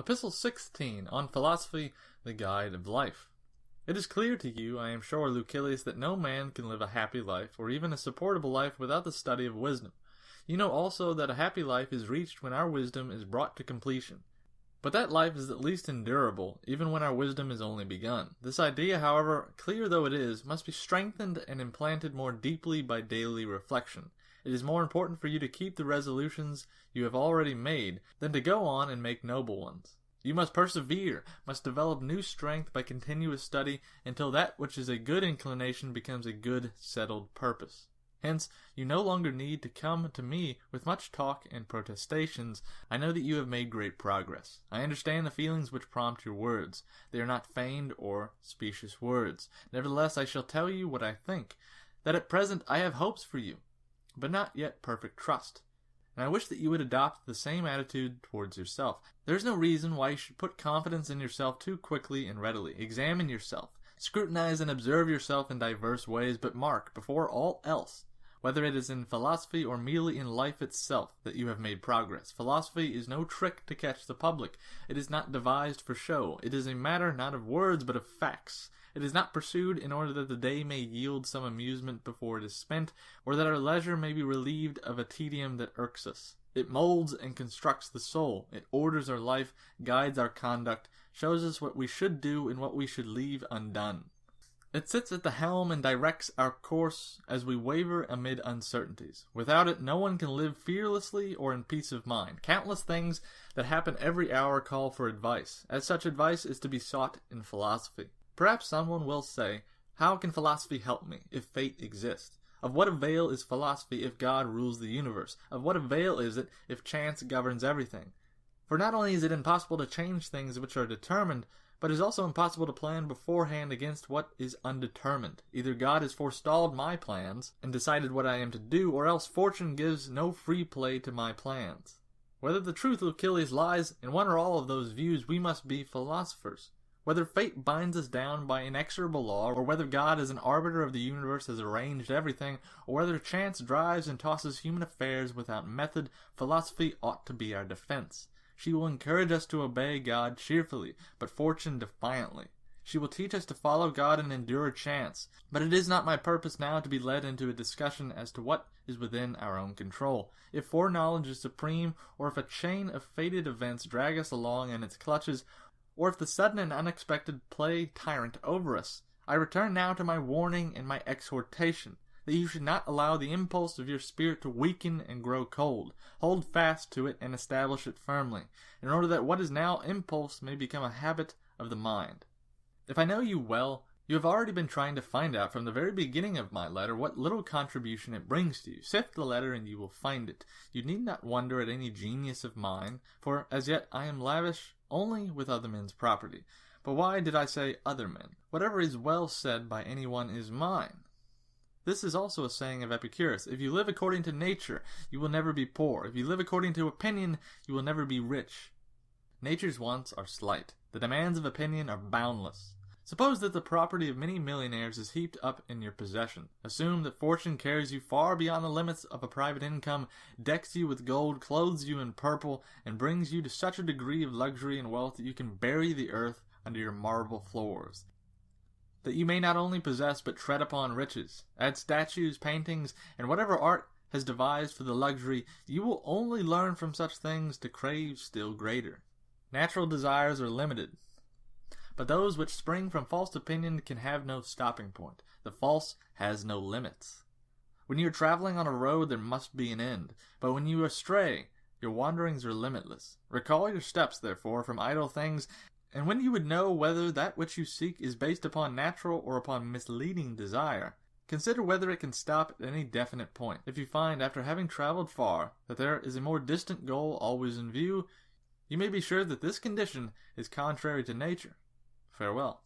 Epistle 16, on Philosophy, the Guide of Life. It is clear to you, I am sure, Lucilius, that no man can live a happy life, or even a supportable life, without the study of wisdom. You know also that a happy life is reached when our wisdom is brought to completion. But that life is at least endurable, even when our wisdom is only begun. This idea, however, clear though it is, must be strengthened and implanted more deeply by daily reflection. It is more important for you to keep the resolutions you have already made than to go on and make noble ones. You must persevere, must develop new strength by continuous study until that which is a good inclination becomes a good, settled purpose. Hence, you no longer need to come to me with much talk and protestations. I know that you have made great progress. I understand the feelings which prompt your words. They are not feigned or specious words. Nevertheless, I shall tell you what I think, that at present I have hopes for you, but not yet perfect trust. And I wish that you would adopt the same attitude towards yourself. There is no reason why you should put confidence in yourself too quickly and readily. Examine yourself. Scrutinize and observe yourself in diverse ways, but mark, before all else, whether it is in philosophy or merely in life itself, that you have made progress. Philosophy is no trick to catch the public. It is not devised for show. It is a matter not of words, but of facts. It is not pursued in order that the day may yield some amusement before it is spent, or that our leisure may be relieved of a tedium that irks us. It molds and constructs the soul. It orders our life, guides our conduct, shows us what we should do and what we should leave undone. It sits at the helm and directs our course as we waver amid uncertainties. Without it, no one can live fearlessly or in peace of mind. Countless things that happen every hour call for advice, as such advice is to be sought in philosophy. Perhaps someone will say, how can philosophy help me, if fate exists? Of what avail is philosophy if God rules the universe? Of what avail is it if chance governs everything? For not only is it impossible to change things which are determined, but it is also impossible to plan beforehand against what is undetermined. Either God has forestalled my plans and decided what I am to do, or else fortune gives no free play to my plans. Whether the truth, Lucilius, lies in one or all of those views, we must be philosophers. Whether fate binds us down by inexorable law, or whether God as an arbiter of the universe has arranged everything, or whether chance drives and tosses human affairs without method, philosophy ought to be our defense. She will encourage us to obey God cheerfully, but fortune defiantly. She will teach us to follow God and endure chance. But it is not my purpose now to be led into a discussion as to what is within our own control. If foreknowledge is supreme, or if a chain of fated events drag us along in its clutches, or if the sudden and unexpected play tyrant over us, I return now to my warning and my exhortation, that you should not allow the impulse of your spirit to weaken and grow cold. Hold fast to it and establish it firmly, in order that what is now impulse may become a habit of the mind. If I know you well, you have already been trying to find out from the very beginning of my letter what little contribution it brings to you. Sift the letter and you will find it. You need not wonder at any genius of mine, for as yet I am lavish only with other men's property. But why did I say other men? Whatever is well said by anyone is mine. This is also a saying of Epicurus. If you live according to nature, you will never be poor. If you live according to opinion, you will never be rich. Nature's wants are slight. The demands of opinion are boundless. Suppose that the property of many millionaires is heaped up in your possession. Assume that fortune carries you far beyond the limits of a private income, decks you with gold, clothes you in purple, and brings you to such a degree of luxury and wealth that you can bury the earth under your marble floors. That you may not only possess but tread upon riches, add statues, paintings, and whatever art has devised for the luxury, you will only learn from such things to crave still greater. Natural desires are limited, but those which spring from false opinion can have no stopping point. The false has no limits. When you are traveling on a road, there must be an end, but when you astray, your wanderings are limitless. Recall your steps, therefore, from idle things, and when you would know whether that which you seek is based upon natural or upon misleading desire, consider whether it can stop at any definite point. If you find, after having traveled far, that there is a more distant goal always in view, you may be sure that this condition is contrary to nature. Farewell.